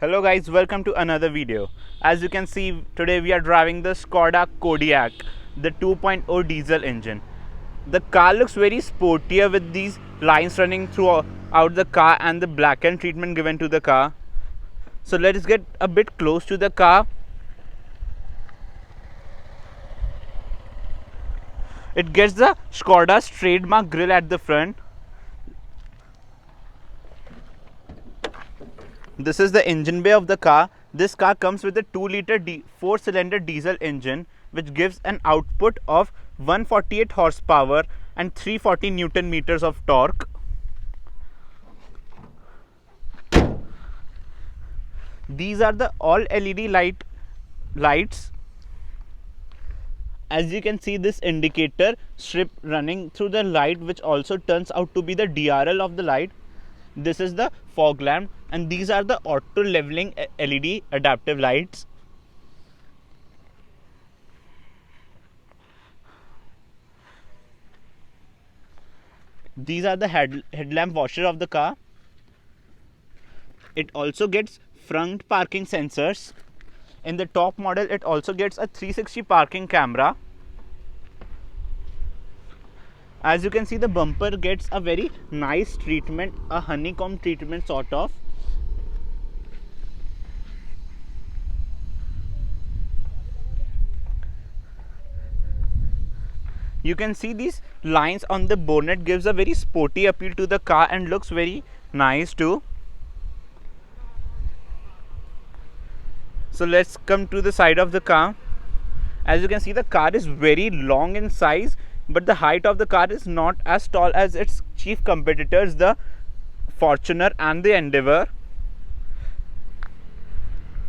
Hello guys, welcome to another video. As you can see, today we are driving the Skoda Kodiaq, the 2.0 diesel engine. The car looks very sportier with these lines running throughout the car and the blackened treatment given to the car. So let us get a bit close to the car. It gets the Skoda's trademark grille at the front. This is the engine bay of the car. This car comes with a 2-liter 4-cylinder diesel engine which gives an output of 148 horsepower and 340 newton meters of torque. These are the all LED lights. As you can see, this indicator strip running through the light, which also turns out to be the DRL of the light. This is the fog lamp, and these are the auto leveling LED adaptive lights. These are the headlamp washer of the car. It also gets front parking sensors. In the top model, it also gets a 360 parking camera. As you can see, the bumper gets a very nice treatment, a honeycomb treatment sort of. You can see these lines on the bonnet gives a very sporty appeal to the car and looks very nice too. So let's come to the side of the car. As you can see, the car is very long in size, but the height of the car is not as tall as its chief competitors, the Fortuner and the Endeavour.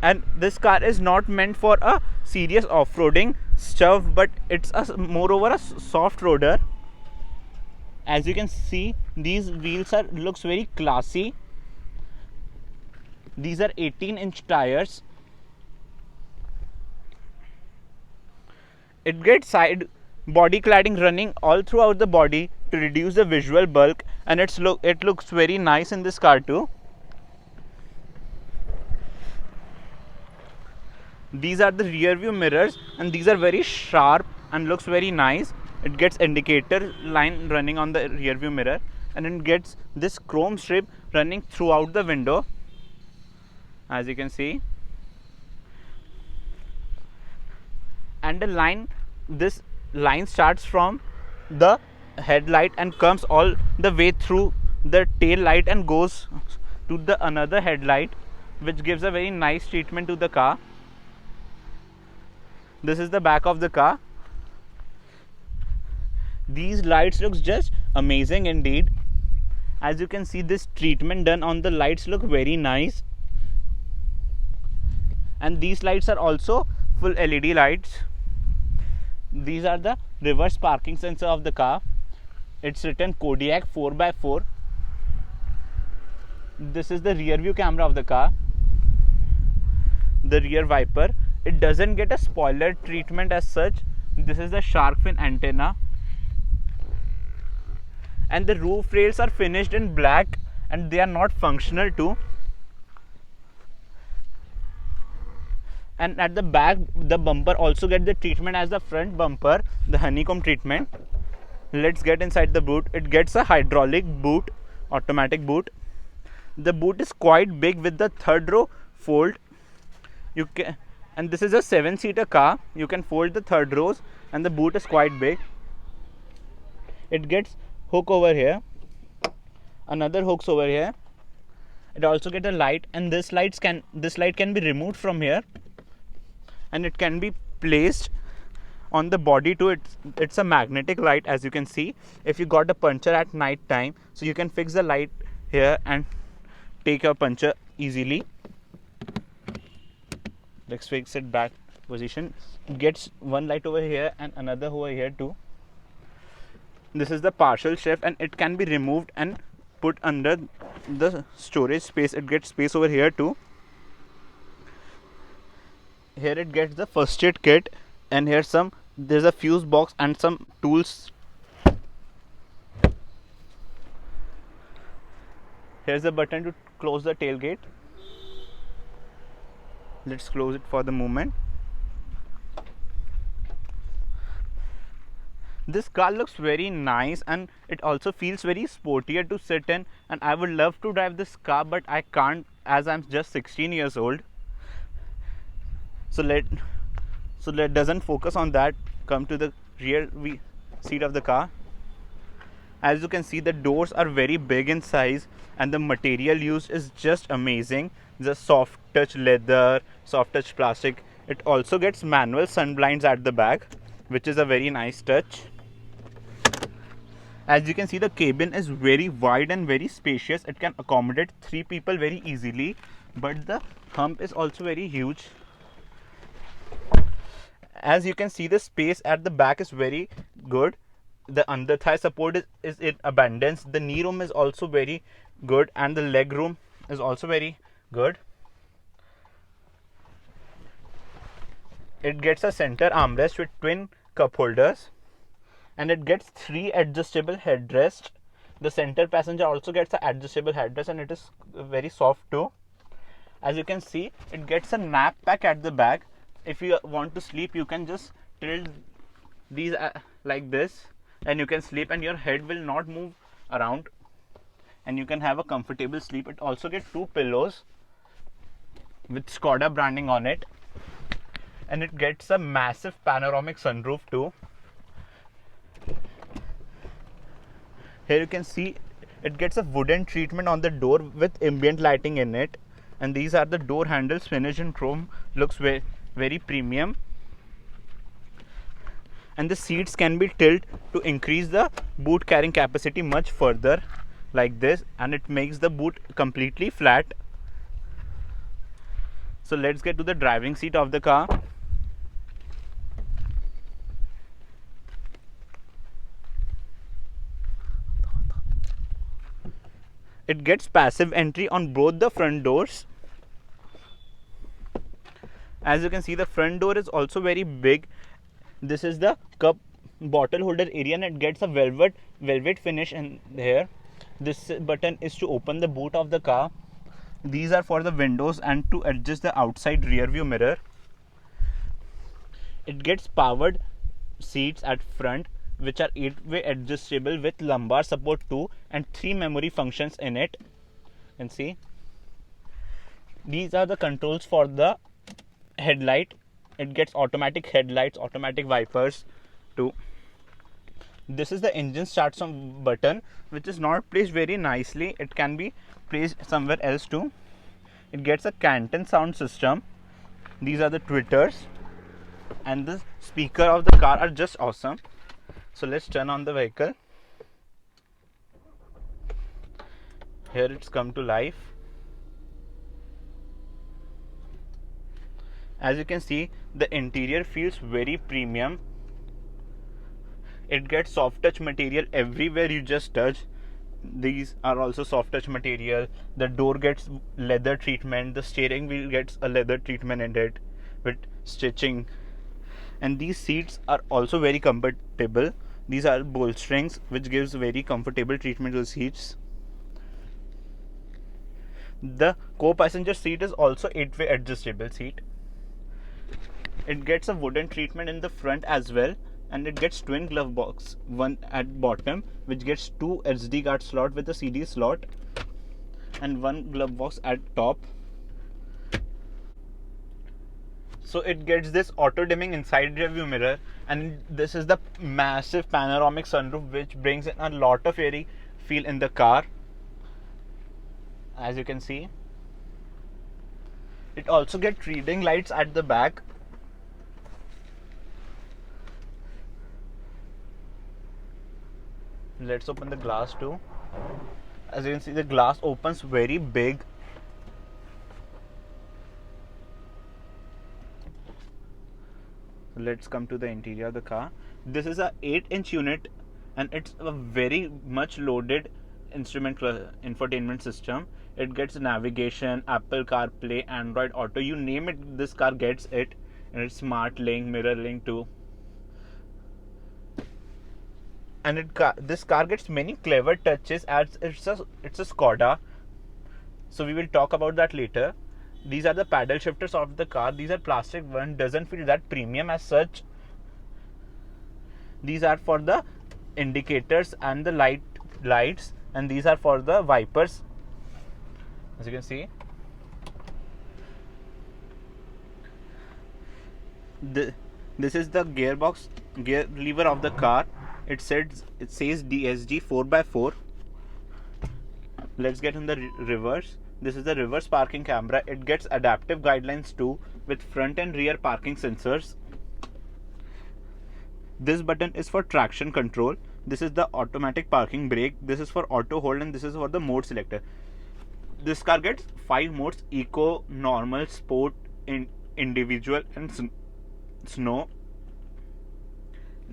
And this car is not meant for a serious off-roading stuff, but it's moreover a soft roader. As you can see, these wheels looks very classy. These are 18-inch tires. It gets side body cladding running all throughout the body to reduce the visual bulk, and it looks very nice in this car too. These are the rear view mirrors, and these are very sharp and looks very nice. It gets indicator line running on the rear view mirror, and it gets this chrome strip running throughout the window, as you can see. And this line starts from the headlight and comes all the way through the tail light and goes to the another headlight, which gives a very nice treatment to the car. This is the back of the car. These lights looks just amazing indeed. As you can see, this treatment done on the lights look very nice, and these lights are also full LED lights. These are the reverse parking sensor of the car. It's written Kodiaq 4x4. This is the rear view camera of the car. The rear wiper. It doesn't get a spoiler treatment as such. This is the shark fin antenna. And the roof rails are finished in black, and they are not functional too. And at the back, the bumper also gets the treatment as the front bumper, the honeycomb treatment. Let's get inside the boot. It gets a hydraulic boot, automatic boot. The boot is quite big with the third row fold. And this is a 7-seater car. You can fold the third rows, and the boot is quite big. It gets hook over here, another hooks over here. It also gets a light, and this light can be removed from here, and it can be placed on the body too. It's a magnetic light, as you can see. If you got a puncture at night time, so you can fix the light here and take your puncture easily. Let's fix it back position. It gets one light over here and another over here too. This is the partial shift, and it can be removed and put under the storage space. It gets space over here too. Here it gets the first aid kit, and there's a fuse box and some tools. Here's the button to close the tailgate. Let's close it for the moment. This car looks very nice and it also feels very sportier to sit in, and I would love to drive this car, but I can't as I'm just 16 years old. So let doesn't focus on that. Come to the rear seat of the car. As you can see, the doors are very big in size and the material used is just amazing. The soft touch leather, soft touch plastic. It also gets manual sun blinds at the back, which is a very nice touch. As you can see, the cabin is very wide and very spacious. It can accommodate 3 people very easily, but the hump is also very huge. As you can see, the space at the back is very good. The under thigh support is in abundance. The knee room is also very good, and the leg room is also very good. It gets a center armrest with twin cup holders, and it gets 3 adjustable headrests. The center passenger also gets an adjustable headrest, and it is very soft too. As you can see, it gets a nap pack at the back. If you want to sleep, you can just tilt these like this, and you can sleep and your head will not move around, and you can have a comfortable sleep. It also gets 2 pillows with Skoda branding on it, and it gets a massive panoramic sunroof too. Here you can see it gets a wooden treatment on the door with ambient lighting in it, and these are the door handles finished in chrome. Looks very, very premium. And the seats can be tilted to increase the boot carrying capacity much further like this, and it makes the boot completely flat. So let's get to the driving seat of the car. It gets passive entry on both the front doors. As you can see, the front door is also very big. This is the cup bottle holder area, and it gets a velvet finish in here. This button is to open the boot of the car. These are for the windows and to adjust the outside rear view mirror. It gets powered seats at front, which are 8-way adjustable with lumbar support too, and 3 memory functions in it. You can see these are the controls for the headlight. It gets automatic headlights, automatic wipers too. This is the engine start some button, which is not placed very nicely. It can be placed somewhere else too. It gets a Canton sound system. These are the tweeters, and the speaker of the car are just awesome. So let's turn on the vehicle. Here it's come to life. As you can see, the interior feels very premium. It gets soft touch material everywhere you just touch. These are also soft touch material. The door gets leather treatment. The steering wheel gets a leather treatment in it with stitching. And these seats are also very comfortable. These are bolsterings, which gives very comfortable treatment to the seats. The co-passenger seat is also 8-way adjustable seat. It gets a wooden treatment in the front as well, and it gets twin glove box, one at bottom, which gets 2 SD card slot with a CD slot, and 1 glove box at top. So it gets this auto dimming inside rear view mirror, and this is the massive panoramic sunroof, which brings in a lot of airy feel in the car. As you can see, it also gets reading lights at the back. Let's open the glass too. As you can see, the glass opens very big. Let's come to the interior of the car. This is a 8-inch unit, and it's a very much loaded infotainment system. It gets navigation, Apple CarPlay, Android Auto, you name it, this car gets it. And it's smart link, mirror link too. And this car gets many clever touches as it's a Skoda, so we will talk about that later. These are the paddle shifters of the car. These are plastic one, doesn't feel that premium as such. These are for the indicators and the lights, and these are for the wipers, as you can see. This is the gear lever of the car. It says DSG 4x4. Let's get in the reverse. This is the reverse parking camera. It gets adaptive guidelines too, with front and rear parking sensors. This button is for traction control. This is the automatic parking brake. This is for auto hold, and this is for the mode selector. This car gets 5 modes: eco, normal, sport, individual, and snow.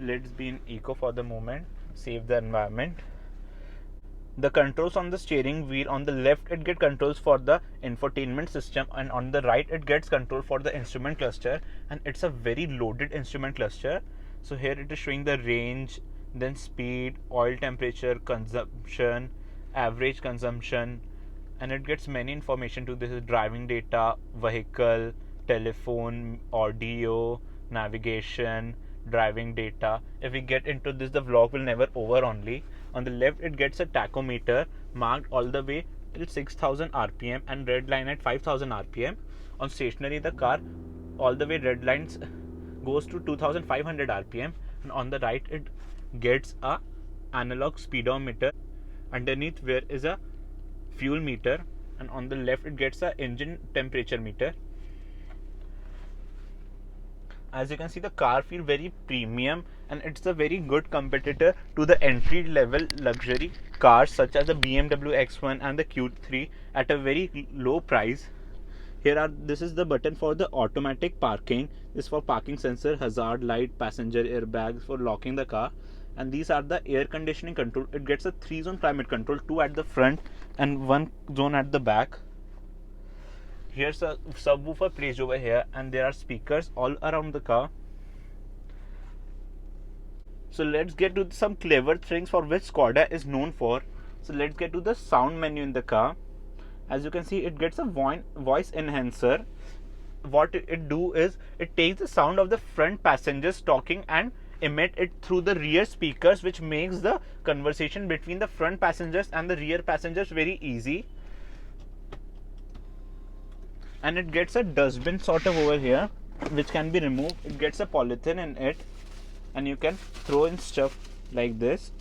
Let's be in eco for the moment. Save the environment. The controls on the steering wheel, on the left it gets controls for the infotainment system, and on the right it gets control for the instrument cluster, and it's a very loaded instrument cluster. So here it is showing the range, then speed, oil temperature, consumption, average consumption, and it gets many information too. This is driving data, vehicle, telephone, audio, navigation, driving data. If we get into this, the vlog will never over only. On the left it gets a tachometer marked all the way till 6000 rpm and red line at 5000 rpm. On stationary, the car all the way red lines goes to 2500 rpm, and on the right it gets a analog speedometer. Underneath where is a fuel meter, and on the left it gets a engine temperature meter. As you can see, the car feels very premium, and it's a very good competitor to the entry level luxury cars such as the BMW X1 and the Q3 at a very low price. This is the button for the automatic parking. This is for parking sensor, hazard light, passenger airbags for locking the car, and these are the air conditioning control. It gets a 3-zone climate control, 2 at the front and 1 zone at the back. Here's a subwoofer placed over here, and there are speakers all around the car. So let's get to some clever things for which Skoda is known for. So let's get to the sound menu in the car. As you can see, it gets a voice enhancer. What it do is it takes the sound of the front passengers talking and emit it through the rear speakers, which makes the conversation between the front passengers and the rear passengers very easy. And it gets a dustbin sort of over here, which can be removed. It gets a polythene in it, and you can throw in stuff like this,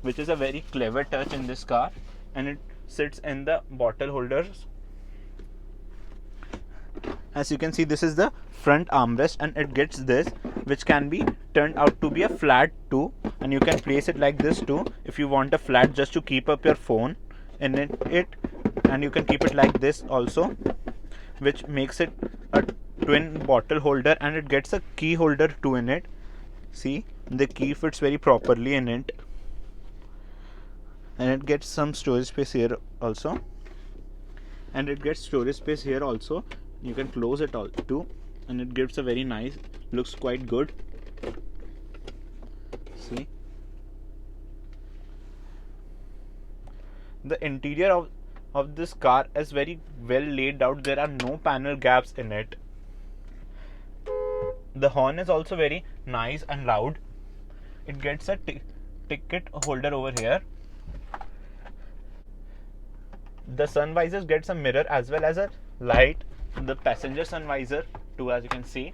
which is a very clever touch in this car. And it sits in the bottle holders. As you can see, this is the front armrest, and it gets this, which can be turned out to be a flat too, and you can place it like this too if you want a flat just to keep up your phone in it, and you can keep it like this also, which makes it a twin bottle holder. And it gets a key holder too in it. See, the key fits very properly in it, and it gets some storage space here also, and it gets storage space here also. You can close it all too, and it gives a very nice, looks quite good. See, the interior of this car is very well laid out. There are no panel gaps in it. The horn is also very nice and loud. It gets a ticket holder over here. The sun visor gets a mirror as well as a light. The passenger sun visor too, as you can see.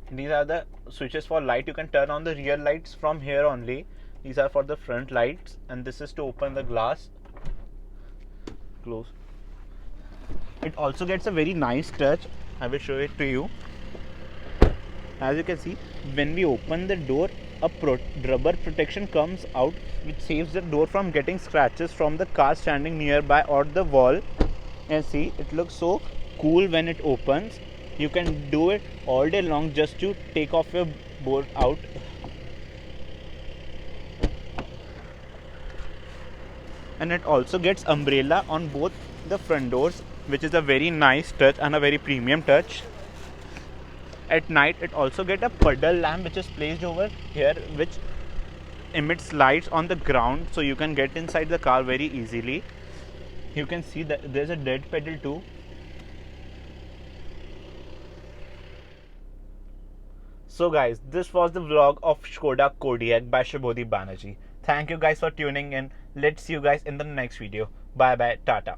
These are the switches for light. You can turn on the rear lights from here only. These are for the front lights, and this is to open the glass. Close. It also gets a very nice touch. I will show it to you. As you can see, when we open the door, a rubber protection comes out, which saves the door from getting scratches from the car standing nearby or the wall. And see, it looks so cool when it opens. You can do it all day long just to take off your board out. And it also gets umbrella on both the front doors, which is a very nice touch and a very premium touch. At night, it also gets a puddle lamp, which is placed over here, which emits lights on the ground, so you can get inside the car very easily. You can see that there's a dead pedal too. So guys, this was the vlog of Skoda Kodiaq by Shubhodip Banerjee. Thank you guys for tuning in. Let's see you guys in the next video. Bye bye, tata.